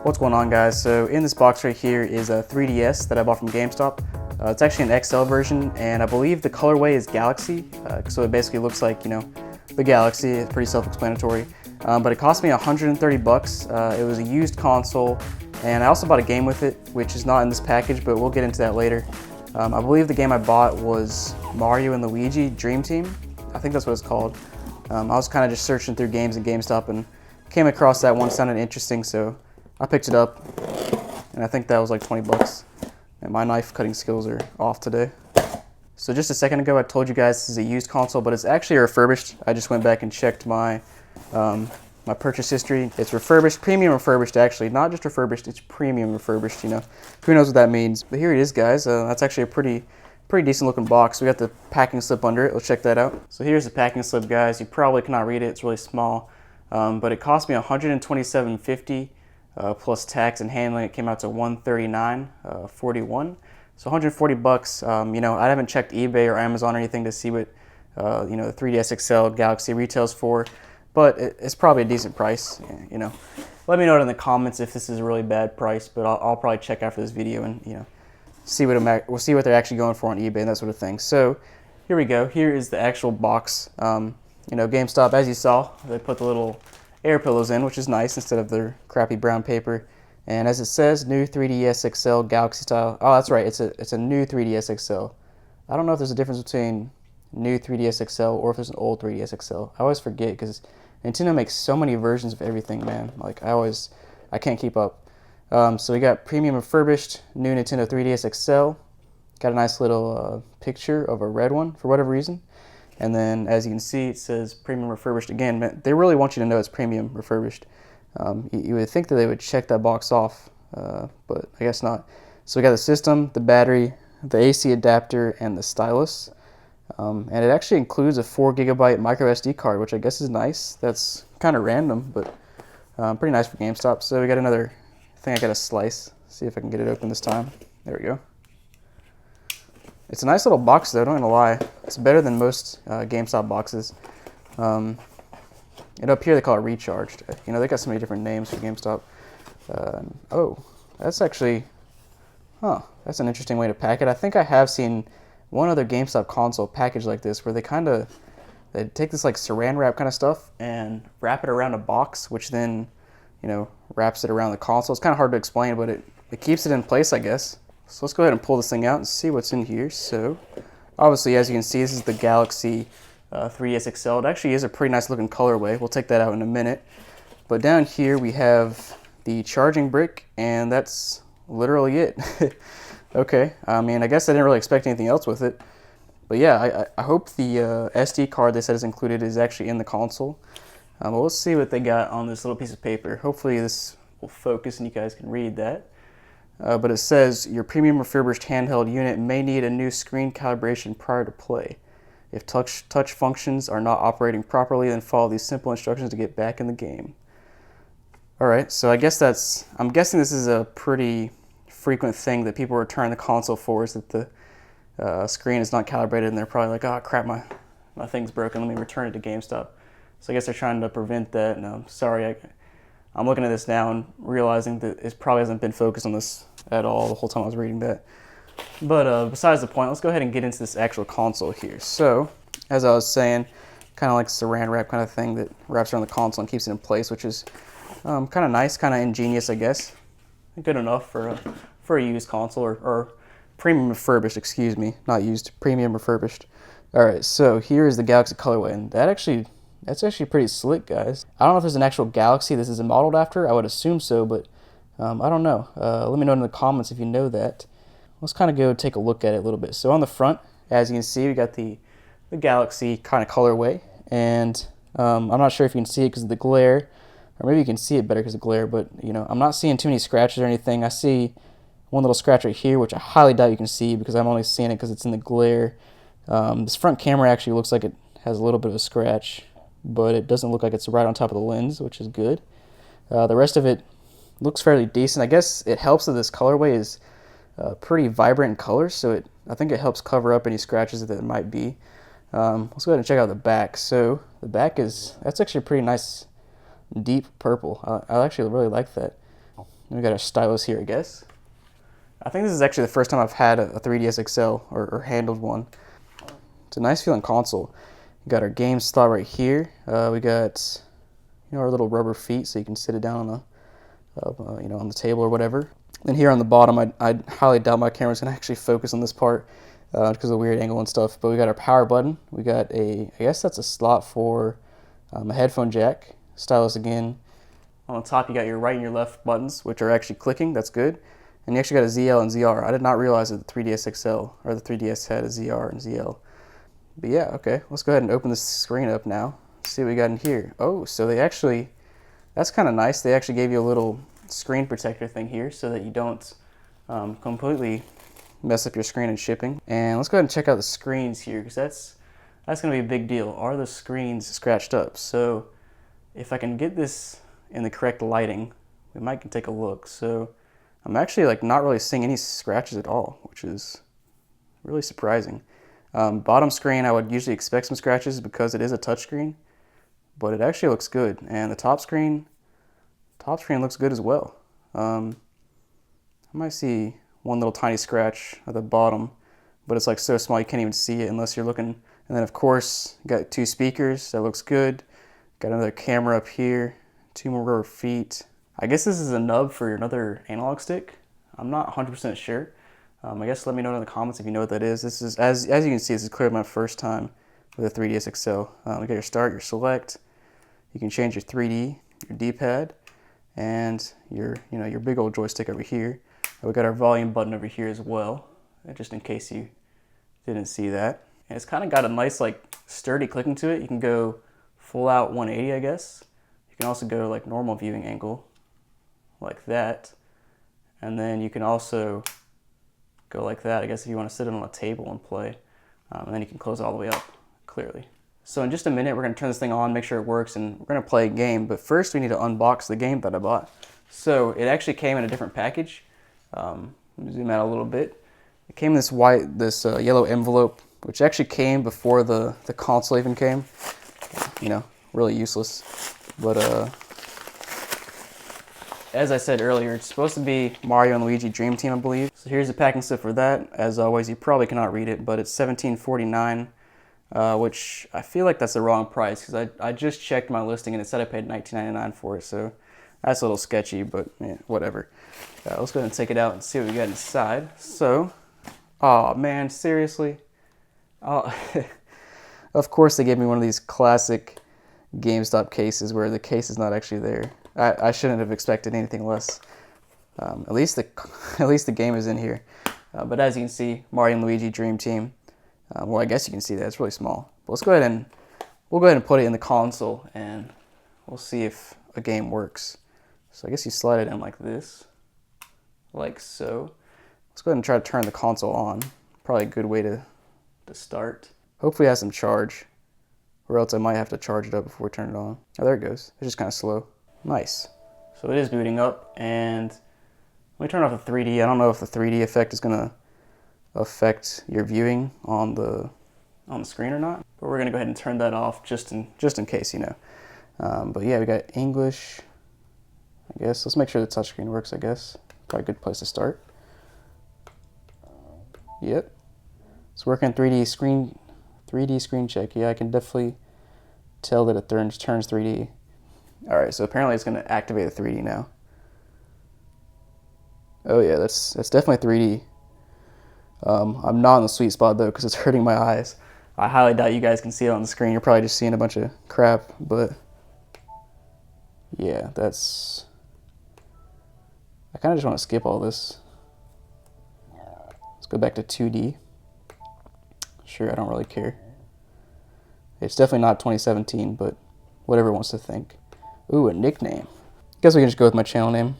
What's going on, guys? So in this box right here is a 3DS that I bought from GameStop. It's actually an XL version, and I believe the colorway is Galaxy, so it basically looks like, you know, the Galaxy. It's pretty self-explanatory, but it cost me 130 bucks. It was a used console, and I also bought a game with it, which is not in this package, but we'll get into that later. I believe the game I bought was Mario and Luigi Dream Team. I think that's what it's called. I was kind of just searching through games in GameStop and came across that one, sounded interesting, so I picked it up, and I think that was like 20 bucks. And my knife cutting skills are off today. So just a second ago, I told you guys this is a used console, but it's actually refurbished. I just went back and checked my my purchase history. It's refurbished, premium refurbished actually, not just refurbished, it's premium refurbished, you know. Who knows what that means? But here it is, guys. That's actually a pretty decent looking box. We got the packing slip under it. Let's check that out. So here's the packing slip, guys. You probably cannot read it, it's really small. But it cost me $127.50. Plus tax and handling. It came out to $139.41, so 140 bucks. You know, I haven't checked eBay or Amazon or anything to see what you know, the 3DS XL Galaxy retails for, but it's probably a decent price. You know, let me know in the comments if this is a really bad price, but I'll probably check after this video and, you know, see what we'll see what they're actually going for on eBay and that sort of thing. So here we go. Here is the actual box. You know, GameStop, as you saw, they put the little air pillows in, which is nice instead of their crappy brown paper. And as it says, new 3DS XL Galaxy style. Oh, that's right. It's a new 3DS XL. I don't know if there's a difference between new 3DS XL or if there's an old 3DS XL. I always forget because Nintendo makes so many versions of everything, man. Like I can't keep up. So we got premium refurbished new Nintendo 3DS XL. Got a nice little picture of a red one for whatever reason. And then, as you can see, it says premium refurbished again. Man, they really want you to know it's premium refurbished. You would think that they would check that box off, but I guess not. So we got the system, the battery, the AC adapter, and the stylus. And it actually includes a 4 GB micro SD card, which I guess is nice. That's kind of random, but pretty nice for GameStop. So we got another thing I got to slice. See if I can get it open this time. There we go. It's a nice little box though, don't gonna lie. It's better than most GameStop boxes. And up here they call it Recharged. You know, they got so many different names for GameStop. Oh, that's actually, that's an interesting way to pack it. I think I have seen one other GameStop console package like this where they take this like saran wrap kind of stuff and wrap it around a box, which then, you know, wraps it around the console. It's kind of hard to explain, but it keeps it in place, I guess. So let's go ahead and pull this thing out and see what's in here. So obviously, as you can see, this is the Galaxy 3DS XL. It actually is a pretty nice looking colorway. We'll take that out in a minute. But down here we have the charging brick, and that's literally it. Okay, I mean, I guess I didn't really expect anything else with it. But yeah, I hope the SD card they said is included is actually in the console. But let's see what they got on this little piece of paper. Hopefully this will focus and you guys can read that. But it says, your premium refurbished handheld unit may need a new screen calibration prior to play. If touch functions are not operating properly, then follow these simple instructions to get back in the game. Alright, so I'm guessing this is a pretty frequent thing that people return the console for, is that the screen is not calibrated and they're probably like, oh crap, my thing's broken, let me return it to GameStop. So I guess they're trying to prevent that, and I'm sorry, I'm looking at this now and realizing that it probably hasn't been focused on this at all the whole time I was reading that. But besides the point, let's go ahead and get into this actual console here. So, as I was saying, kind of like saran wrap kind of thing that wraps around the console and keeps it in place, which is kind of nice, kind of ingenious, I guess. Good enough for a used console, or premium refurbished, excuse me, not used, premium refurbished. All right, so here is the Galaxy colorway, and that's actually pretty slick, guys. I don't know if there's an actual Galaxy this is modeled after. I would assume so, but I don't know. Let me know in the comments if you know that. Let's kind of go take a look at it a little bit. So on the front, as you can see, we got the Galaxy kind of colorway, and I'm not sure if you can see it because of the glare, or maybe you can see it better because of the glare, but you know, I'm not seeing too many scratches or anything. I see one little scratch right here, which I highly doubt you can see because I'm only seeing it because it's in the glare. This front camera actually looks like it has a little bit of a scratch, but it doesn't look like it's right on top of the lens, which is good. The rest of it looks fairly decent. I guess it helps that this colorway is pretty vibrant in colors, so I think it helps cover up any scratches that it might be. Let's go ahead and check out the back. So the back that's actually a pretty nice deep purple. I actually really like that. And we got our stylus here, I guess. I think this is actually the first time I've had a 3DS XL or handled one. It's a nice feeling console. We got our game slot right here. We got, you know, our little rubber feet, so you can sit it down on the, you know, on the table or whatever. And here on the bottom, I highly doubt my camera's gonna actually focus on this part because of the weird angle and stuff. But we got our power button. We got I guess that's a slot for a headphone jack. Stylus again. On the top, you got your right and your left buttons, which are actually clicking. That's good. And you actually got a ZL and ZR. I did not realize that the 3DS XL or the 3DS had a ZR and ZL. But yeah, okay. Let's go ahead and open this screen up now. See what we got in here. Oh, so they actually, that's kind of nice. They actually gave you a little screen protector thing here so that you don't completely mess up your screen in shipping. And let's go ahead and check out the screens here, because that's going to be a big deal. Are the screens scratched up? So if I can get this in the correct lighting, we might take a look. So I'm actually like not really seeing any scratches at all, which is really surprising. Bottom screen, I would usually expect some scratches because it is a touchscreen, but it actually looks good. And the top screen looks good as well. I might see one little tiny scratch at the bottom, but it's like so small you can't even see it unless you're looking. And then of course, got 2 speakers, that looks good. Got another camera up here, 2 more rubber feet. I guess this is a nub for another analog stick. I'm not 100% sure. I guess let me know in the comments if you know what that is. This is, as you can see, this is clearly my first time with a 3DS XL. You got your start, your select. You can change your 3D, your D-pad, and your big old joystick over here. We got our volume button over here as well, just in case you didn't see that. And it's kind of got a nice like sturdy clicking to it. You can go full out 180, I guess. You can also go like normal viewing angle, like that. And then you can also go like that, I guess, if you want to sit it on a table and play. And then you can close it all the way up, clearly. So in just a minute, we're going to turn this thing on, make sure it works, and we're going to play a game. But first, we need to unbox the game that I bought. So it actually came in a different package. Let me zoom out a little bit. It came in this yellow envelope, which actually came before the console even came. You know, really useless. But as I said earlier, it's supposed to be Mario and Luigi Dream Team, I believe. So here's the packing slip for that. As always, you probably cannot read it, but it's $17.49, which I feel like that's the wrong price because I just checked my listing and it said I paid $19.99 for it. So that's a little sketchy, but yeah, whatever. Let's go ahead and take it out and see what we got inside. So, oh man, seriously? Oh, of course they gave me one of these classic GameStop cases where the case is not actually there. I shouldn't have expected anything less. At least the game is in here. But as you can see, Mario and Luigi Dream Team. Well, I guess you can see that it's really small. But we'll go ahead and put it in the console, and we'll see if a game works. So I guess you slide it in like this, like so. Let's go ahead and try to turn the console on. Probably a good way to start. Hopefully it has some charge, or else I might have to charge it up before we turn it on. Oh, there it goes. It's just kind of slow. Nice. So it is booting up, and let me turn off the 3D. I don't know if the 3D effect is gonna affect your viewing on the screen or not, but we're gonna go ahead and turn that off just in case, you know. But yeah, we got English. I guess let's make sure the touchscreen works. I guess probably a good place to start. Yep, it's working. 3D screen check. Yeah, I can definitely tell that it turns 3D. All right, so apparently it's going to activate the 3D now. Oh yeah, that's definitely 3D. I'm not in the sweet spot though because it's hurting my eyes. I highly doubt you guys can see it on the screen. You're probably just seeing a bunch of crap, but yeah, that's... I kind of just want to skip all this. Let's go back to 2D. Sure, I don't really care. It's definitely not 2017, but whatever it wants to think. Ooh, a nickname. Guess we can just go with my channel name.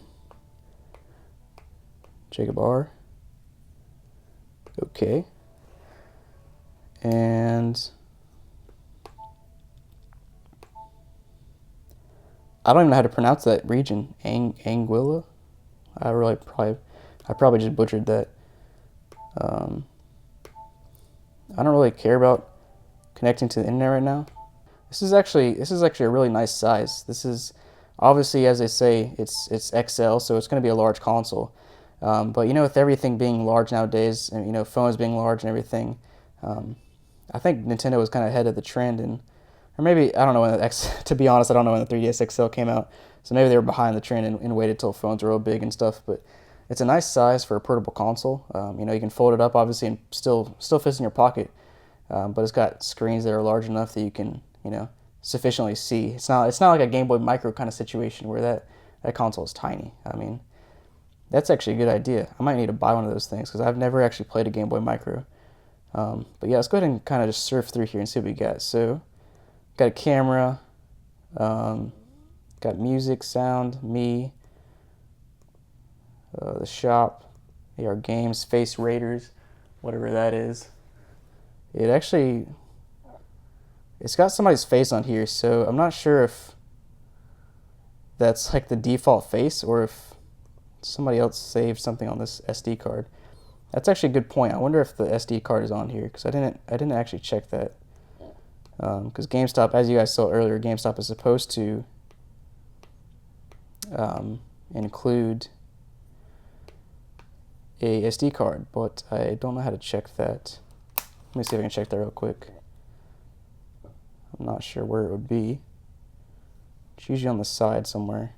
Jacob R. Okay. And I don't even know how to pronounce that region. Anguilla? I probably just butchered that. I don't really care about connecting to the internet right now. This is actually a really nice size. This is Obviously, as they say, it's XL, so it's going to be a large console. But you know, with everything being large nowadays, and you know, phones being large and everything, I think Nintendo was kind of ahead of the trend, and or maybe I don't know when the to be honest, I don't know when the 3DS XL came out, so maybe they were behind the trend and waited till phones were real big and stuff. But it's a nice size for a portable console. You know, you can fold it up obviously and still fits in your pocket, but it's got screens that are large enough that you can, you know, sufficiently see. It's not like a Game Boy Micro kind of situation where that console is tiny. I mean, that's actually a good idea. I might need to buy one of those things because I've never actually played a Game Boy Micro. But yeah, let's go ahead and kind of just surf through here and see what we got. So, got a camera, got music, sound, me, the shop, our games, Face Raiders, whatever that is. It's got somebody's face on here, so I'm not sure if that's like the default face or if somebody else saved something on this SD card. That's actually a good point. I wonder if the SD card is on here because I didn't actually check that. Because GameStop, as you guys saw earlier, GameStop is supposed to include a SD card, but I don't know how to check that. Let me see if I can check that real quick. I'm not sure where it would be. It's usually on the side somewhere.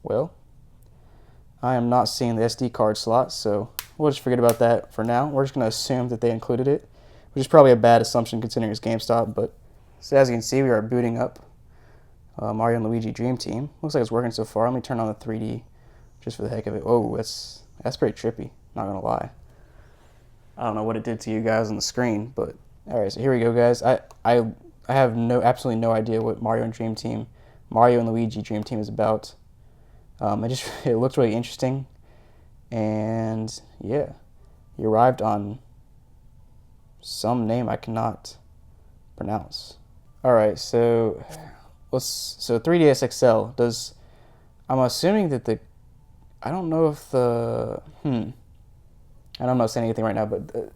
Well, I am not seeing the SD card slot, so we'll just forget about that for now. We're just going to assume that they included it, which is probably a bad assumption considering it's GameStop. But so as you can see, we are booting up Mario and Luigi Dream Team. Looks like it's working so far. Let me turn on the 3D just for the heck of it. Oh, that's pretty trippy, not going to lie. I don't know what it did to you guys on the screen, but all right, so here we go, guys. I have absolutely no idea what Mario and Luigi Dream Team is about. It looks really interesting, and yeah, he arrived on some name I cannot pronounce. All right, so 3DS XL does. I'm assuming that I don't know if the I don't know saying anything right now, but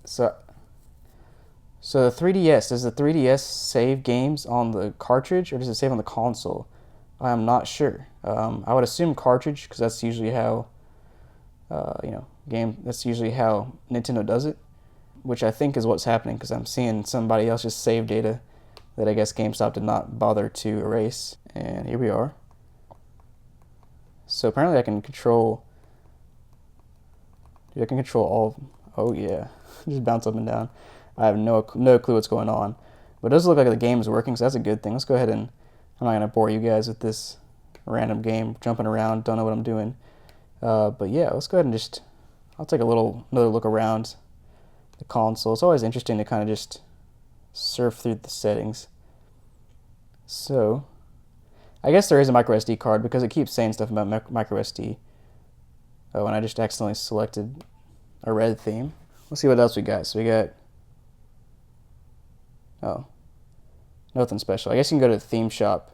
so the 3DS, does the 3DS save games on the cartridge or does it save on the console? I'm not sure. I would assume cartridge because that's usually how that's usually how Nintendo does it, which I think is what's happening because I'm seeing somebody else just save data that I guess GameStop did not bother to erase. And here we are. So apparently I can control all. Oh yeah, just bounce up and down. I have no clue what's going on, but it does look like the game is working, so that's a good thing. Let's go ahead and I'm not gonna bore you guys with this random game jumping around. Don't know what I'm doing, but yeah, let's go ahead and I'll take another look around the console. It's always interesting to kind of just surf through the settings. So I guess there is a micro SD card because it keeps saying stuff about micro SD. Oh, and I just accidentally selected a red theme. Let's see what else we got. So we got, oh, nothing special. I guess you can go to the theme shop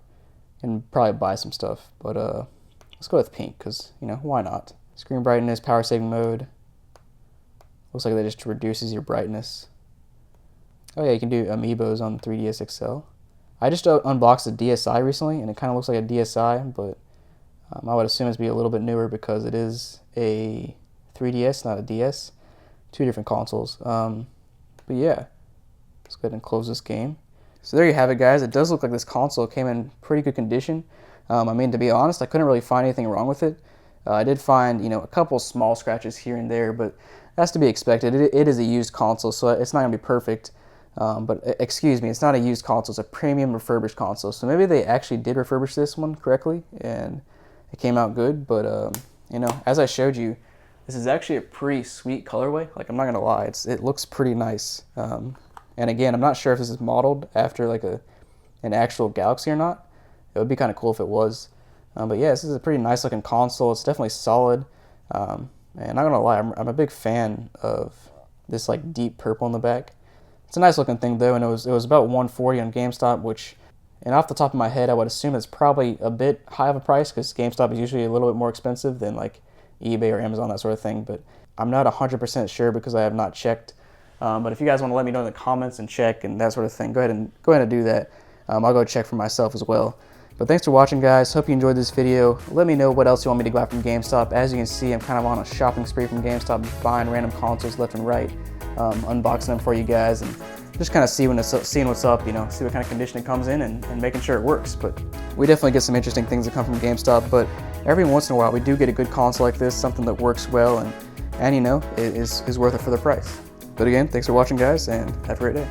and probably buy some stuff. But let's go with pink because, you know, why not? Screen brightness, power saving mode. Looks like that just reduces your brightness. Oh yeah, you can do amiibos on 3DS XL. I just unboxed a DSi recently, and it kind of looks like a DSi, but I would assume it's be a little bit newer because it is a 3DS, not a DS. Two different consoles. But yeah, let's go ahead and close this game. So there you have it, guys. It does look like this console came in pretty good condition. I mean, to be honest, I couldn't really find anything wrong with it. I did find, a couple small scratches here and there, but that's to be expected. It is a used console, so it's not going to be perfect. But excuse me, it's not a used console. It's a premium refurbished console. So maybe they actually did refurbish this one correctly, and it came out good. But, as I showed you, this is actually a pretty sweet colorway. Like, I'm not going to lie. It looks pretty nice. And again, I'm not sure if this is modeled after like an actual Galaxy or not. It would be kind of cool if it was. But yeah, this is a pretty nice looking console. It's definitely solid. And I'm not gonna lie, I'm a big fan of this like deep purple in the back. It's a nice looking thing though, and it was about $140 on GameStop, which, and off the top of my head, I would assume it's probably a bit high of a price because GameStop is usually a little bit more expensive than like eBay or Amazon, that sort of thing. But I'm not 100% sure because I have not checked. But if you guys want to let me know in the comments and check and that sort of thing, go ahead and do that. I'll go check for myself as well. But thanks for watching, guys. Hope you enjoyed this video. Let me know what else you want me to buy from GameStop. As you can see, I'm kind of on a shopping spree from GameStop, just buying random consoles left and right, unboxing them for you guys, and just kind of seeing what's up, you know, see what kind of condition it comes in, and making sure it works. But we definitely get some interesting things that come from GameStop, but every once in a while we do get a good console like this, something that works well and you know, is worth it for the price. But again, thanks for watching, guys, and have a great day.